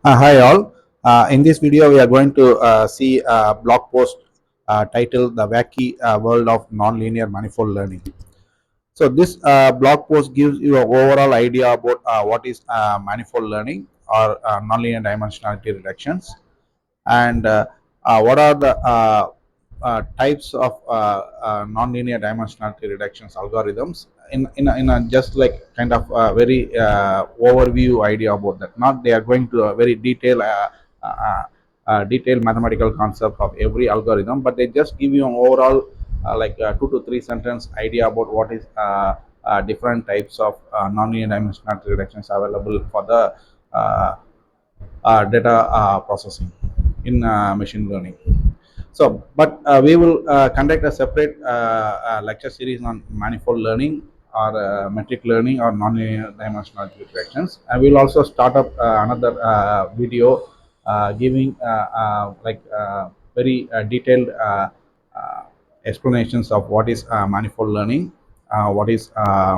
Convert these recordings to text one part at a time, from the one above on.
Hi all. In this video, we are going to see a blog post titled "The Wacky World of Nonlinear Manifold Learning." So, this blog post gives you an overall idea about what is manifold learning or nonlinear dimensionality reductions, and what are the types of nonlinear dimensionality reductions algorithms in a just like kind of very overview idea about that. Not they are going to a very uh, detailed mathematical concept of every algorithm, but they just give you an overall like 2 to 3 sentence idea about what is different types of nonlinear dimensionality reductions available for the data processing in machine learning. So, but we will conduct a separate lecture series on manifold learning or metric learning or nonlinear dimensional reductions. And we'll also start up another video giving very detailed explanations of what is manifold learning, what is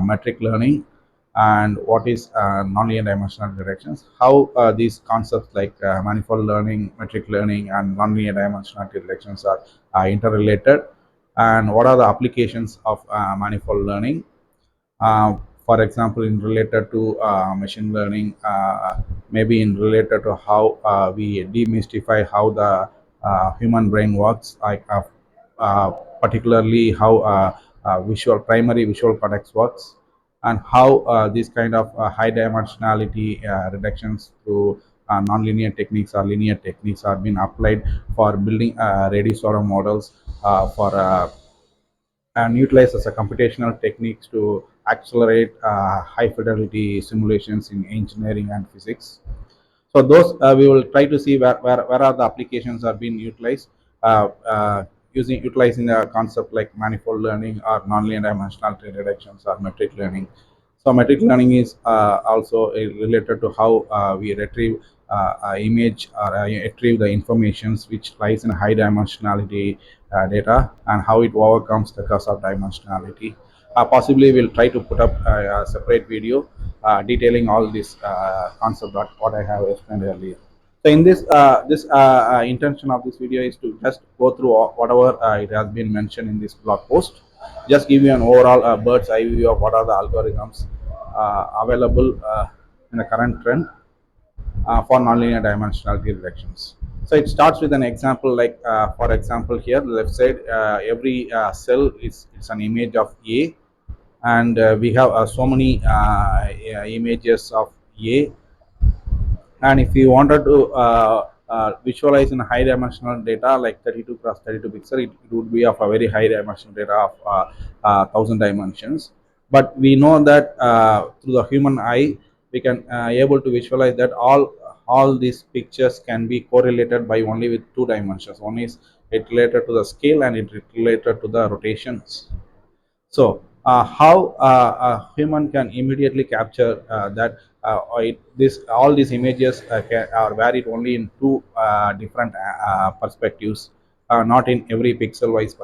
metric learning, and what is nonlinear dimensional directions, how these concepts like manifold learning, metric learning, and nonlinear dimensional directions are interrelated, and what are the applications of manifold learning, uh, for example in related to machine learning, maybe in related to how we demystify how the human brain works, like particularly how visual primary visual cortex works, and how these kind of high dimensionality reductions through nonlinear techniques or linear techniques are being applied for building radius models for and utilize as a computational techniques to accelerate high fidelity simulations in engineering and physics. So those we will try to see where are the applications are being utilized using utilizing a concept like manifold learning or nonlinear dimensionality reductions or metric learning. So metric learning is also related to how we retrieve image or retrieve the informations which lies in high dimensionality data, and how it overcomes the curse of dimensionality. Possibly we'll try to put up a separate video detailing all this concept that what I have explained earlier. So in this intention of this video is to just go through whatever it has been mentioned in this blog post, just give you an overall bird's eye view of what are the algorithms available in the current trend for nonlinear dimensionality reductions. So it starts with an example like, for example, here the left side, every cell is it's an image of A, and we have so many images of A, and if you wanted to visualize in high dimensional data like 32 cross 32 pixel, it would be of a very high dimensional data of 1000 dimensions. But we know that through the human eye we can able to visualize that all these pictures can be correlated by only with 2 dimensions. One is it related to the scale, and it related to the rotations. So, how a human can immediately capture that this all these images are varied only in two different perspectives, not in every pixel-wise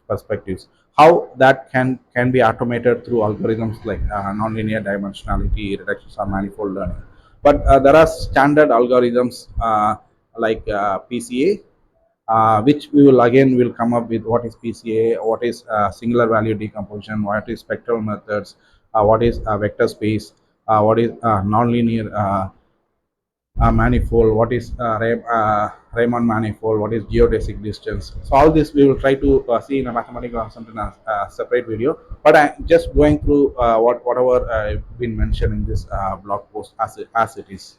perspectives. How that can be automated through algorithms like nonlinear dimensionality reductions or manifold learning. But there are standard algorithms like PCA, which we will again will come up with what is PCA, what is singular value decomposition, what is spectral methods, what is vector space, what is nonlinear manifold, what is Riemann manifold, what is geodesic distance. So all this we will try to see in a mathematical concept in a separate video. But I'm just going through whatever been mentioned in this blog post as it is.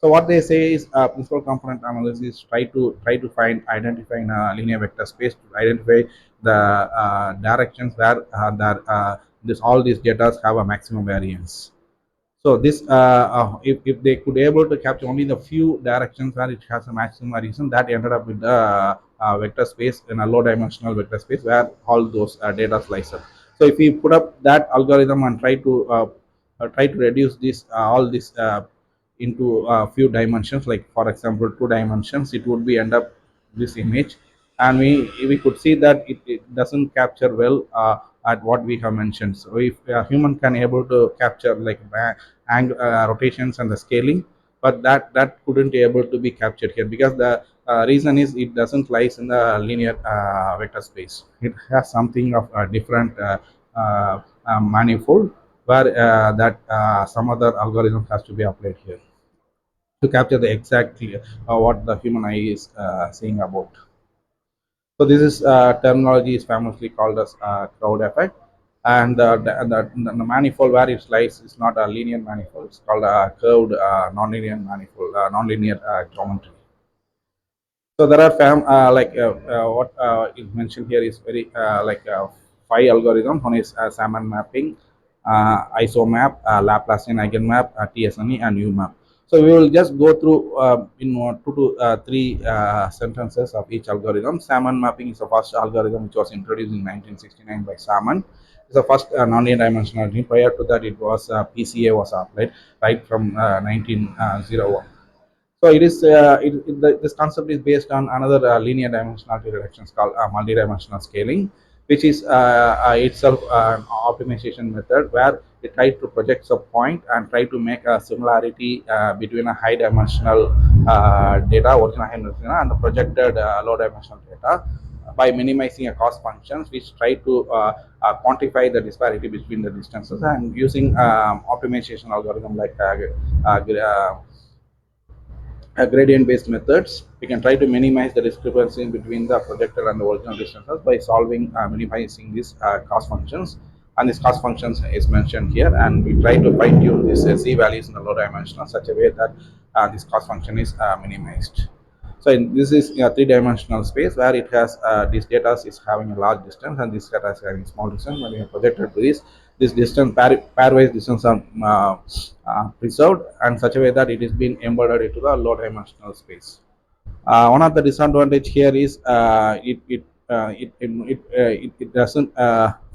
So what they say is principal component analysis try to find identify in a linear vector space to identify the directions where this all these data have a maximum variance. So this, if they could able to capture only the few directions where it has a maximum variation, that ended up with the vector space in a low dimensional vector space where all those data slice up. So if we put up that algorithm and try to reduce this all this into a few dimensions, like for example 2 dimensions, it would be end up this image, and we could see that it doesn't capture well at what we have mentioned. So if a human can able to capture like rotations and the scaling, but that couldn't be able to be captured here because the reason is it doesn't lies in the linear vector space. It has something of a different manifold where that some other algorithm has to be applied here to capture the exactly what the human eye is seeing about. So this is terminology is famously called as crowd effect, and the manifold where it lies is not a linear manifold. It's called a curved nonlinear manifold, nonlinear geometry. So there are what is mentioned here is very five algorithms. One is Salmon mapping, isomap, Laplacian eigenmap, TSNE, and UMAP. So we will just go through in two to three sentences of each algorithm. Salmon mapping is the first algorithm which was introduced in 1969 by Salmon. It's the first nonlinear dimensionality. Prior to that, it was PCA was applied right from 1901. So it is this concept is based on another linear dimensionality reductions called multidimensional scaling, which is itself an optimization method where it tries to project a point and try to make a similarity between a high dimensional data, original high dimensional, and the projected low dimensional data by minimizing a cost functions which try to quantify the disparity between the distances and using optimization algorithm like gradient based methods. We can try to minimize the discrepancy between the projected and the original distances by solving minimizing these cost functions, and this cost functions is mentioned here, and we try to fine tune these z values in the low dimension such a way that this cost function is minimized. So this is a three-dimensional space where it has this data is having a large distance and this data is having small distance. When we are projected to this distance pairwise distance are preserved and such a way that it is being embedded into the low dimensional space. One of the disadvantage here is it doesn't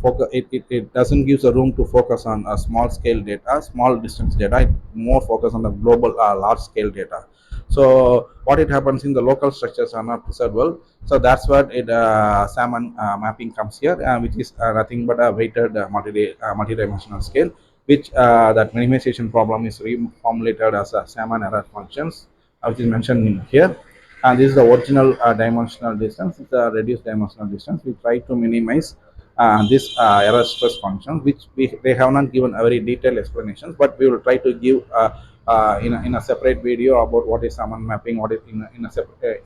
focus it doesn't give the room to focus on small scale data, small distance data. It more focus on the global large scale data. So what it happens in the local structures are not preserved well. So that's what it Salmon mapping comes here, which is nothing but a weighted multi-dimensional scale, which that minimization problem is reformulated as a Salmon error functions, which is mentioned here. And this is the original dimensional distance. It's a reduced dimensional distance. We try to minimize this error stress function, which they have not given a very detailed explanations, but we will try to give in a separate video about what is Salmon mapping, what is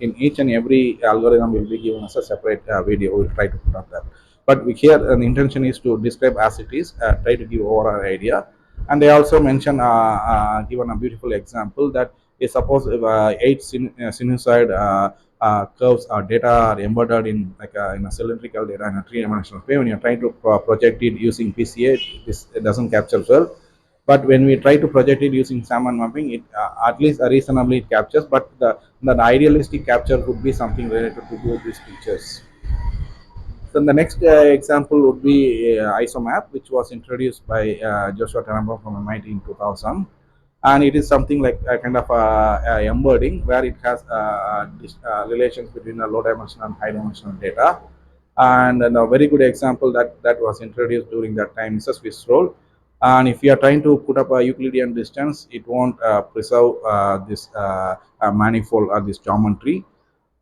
in each and every algorithm will be given as a separate video. We'll try to put up that. But here the intention is to describe as it is, try to give overall idea. And they also mention given a beautiful example that is suppose if eight sinusoid curves or data are embedded in like in a cylindrical data in a three-dimensional way. When you're trying to project it using PCA, this it doesn't capture well. But when we try to project it using Salmon mapping, it at least reasonably it captures. But the idealistic capture would be something related to both these pictures. Then the next example would be ISOMAP, which was introduced by Joshua Tenenbaum from MIT in 2000, and it is something like a kind of a embedding where it has relations between the low dimensional and high dimensional data. And a very good example that was introduced during that time is a Swiss roll. And if you are trying to put up a Euclidean distance, it won't preserve this manifold or this geometry.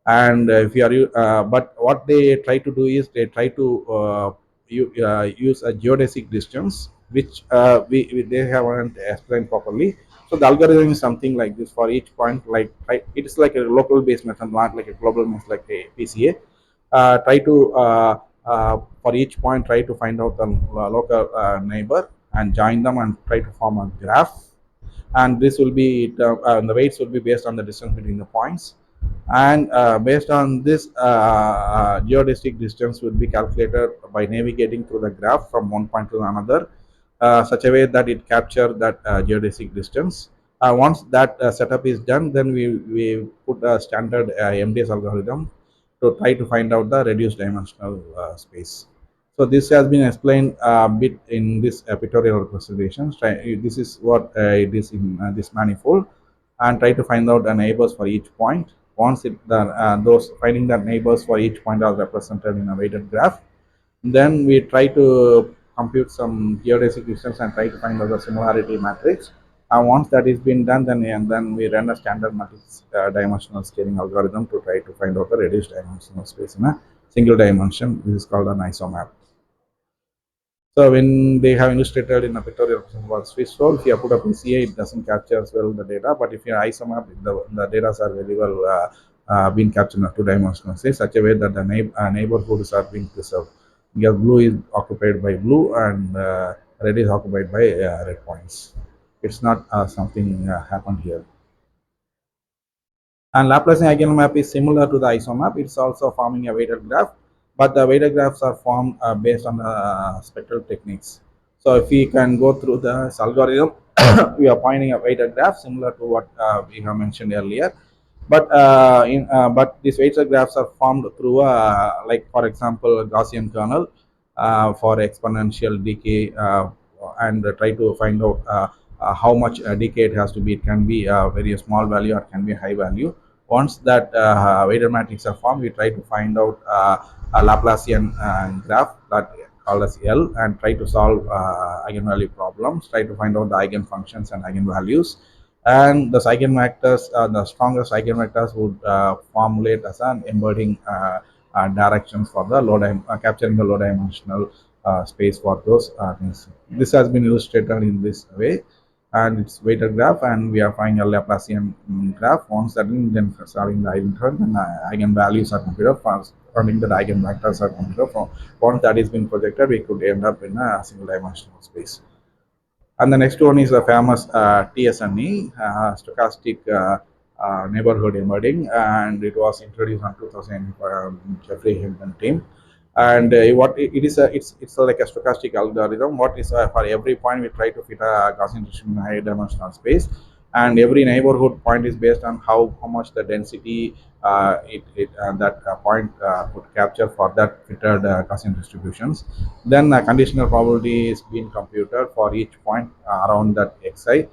And if you are but what they try to do is they try to use a geodesic distance, which they haven't explained properly. So the algorithm is something like this for each point, like it is like a local based method, not like a global method like a PCA. Try to for each point try to find out the local neighbor and join them and try to form a graph. And this will be the weights will be based on the distance between the points. And based on this geodesic distance will be calculated by navigating through the graph from one point to another, such a way that it capture that geodesic distance. Once that setup is done, then we put a standard MDS algorithm to try to find out the reduced dimensional space. So this has been explained a bit in this pictorial representation. This is what it is in this manifold, and try to find out the neighbors for each point. Once those finding the neighbors for each point are represented in a weighted graph, then we try to compute some geodesic distance and try to find out the similarity matrix. And once that is been done, then we run a standard multi-dimensional scaling algorithm to try to find out the reduced dimensional space in a single dimension. This is called an isomap. So when they have illustrated in a pictorial representation called Swiss roll, if you put a PCA, it doesn't capture as well the data. But if you isomap, the data are very well being captured in a two-dimensional space, such a way that the neighborhoods are being preserved. Because blue is occupied by blue and red is occupied by red points. It's not something happened here. And Laplacian eigenmap is similar to the isomap. It's also forming a weighted graph, but the weighted graphs are formed based on spectral techniques. So if we can go through this algorithm, we are finding a weighted graph similar to what we have mentioned earlier. But these weighted graphs are formed through like for example Gaussian kernel for exponential decay and try to find out how much decay it has to be. It can be a very small value or it can be a high value. Once that weighted matrix are formed, we try to find out a Laplacian graph that called as L and try to solve eigenvalue problems, try to find out the eigenfunctions and eigenvalues. And the eigenvectors, the strongest eigenvectors would formulate as an embedding directions for the capturing the low dimensional space for those things. This has been illustrated in this way, and it's weighted graph, and we are finding a Laplacian graph. Once that then solving the eigenterms and eigenvalues are computed, finding that eigenvectors are computed. From once that is being projected, we could end up in a single dimensional space. And the next one is the famous TSNE, stochastic neighborhood embedding, and it was introduced in 2000 by Jeffrey Hinton team. And what it is, it's like a stochastic algorithm. What is for every point we try to fit a Gaussian distribution in a high dimensional space, and every neighborhood point is based on how much the density that point could capture for that fitted Gaussian distributions. Then a conditional probability is being computed for each point around that xi,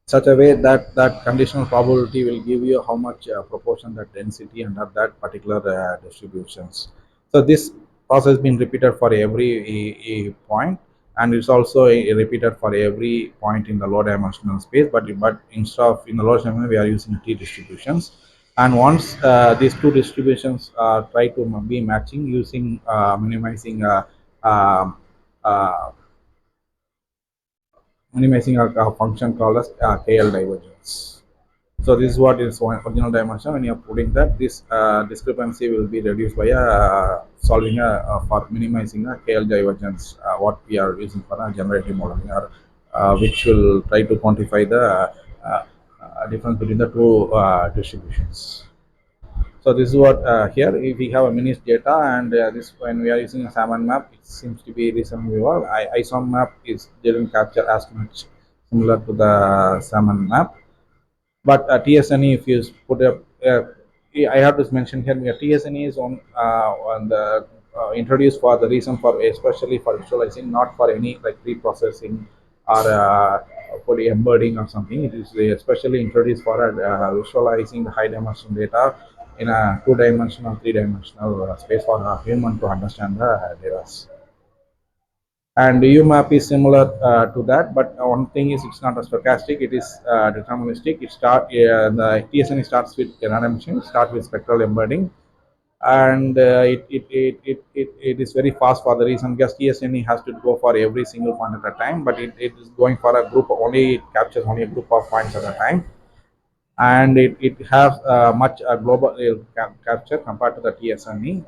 such a way that that conditional probability will give you how much proportion that density under that particular distributions. So this process being repeated for every point, and it's also repeated for every point in the low dimensional space. But instead of in the low dimensional, we are using t distributions. And once these two distributions try to be matching using minimizing um, uh, a function called as KL divergence. So this is what is one original dimension. When you are putting that, this discrepancy will be reduced by solving for minimizing a KL divergence. What we are using for a generative modeling, or which will try to quantify the difference between the two distributions. So this is what here if we have a minis data, and this when we are using a salmon map, it seems to be reasonably well. ISOM map is didn't capture as much similar to the salmon map, but TSNE, if you put up, I have to mention here, TSNE is on the introduced for the reason for especially for visualizing, not for any like pre-processing or for embedding or something. It is especially introduced for visualizing the high dimensional data in a two-dimensional, three-dimensional space for a human to understand the data. And UMAP is similar to that, but one thing is it's not a stochastic, it is deterministic. The TSNE starts with random machine, start with spectral embedding, and it is very fast for the reason because TSNE has to go for every single point at a time, but it is going for a group only, it captures only a group of points at a time, and it has much global capture compared to the TSNE,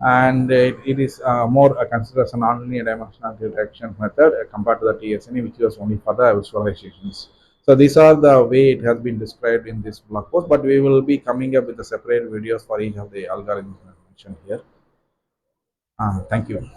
and it is more considered as a non-linear dimensional detection method compared to the TSNE, which was only for the visualizations. So these are the way it has been described in this blog post, but we will be coming up with the separate videos for each of the algorithms mentioned here. Thank you.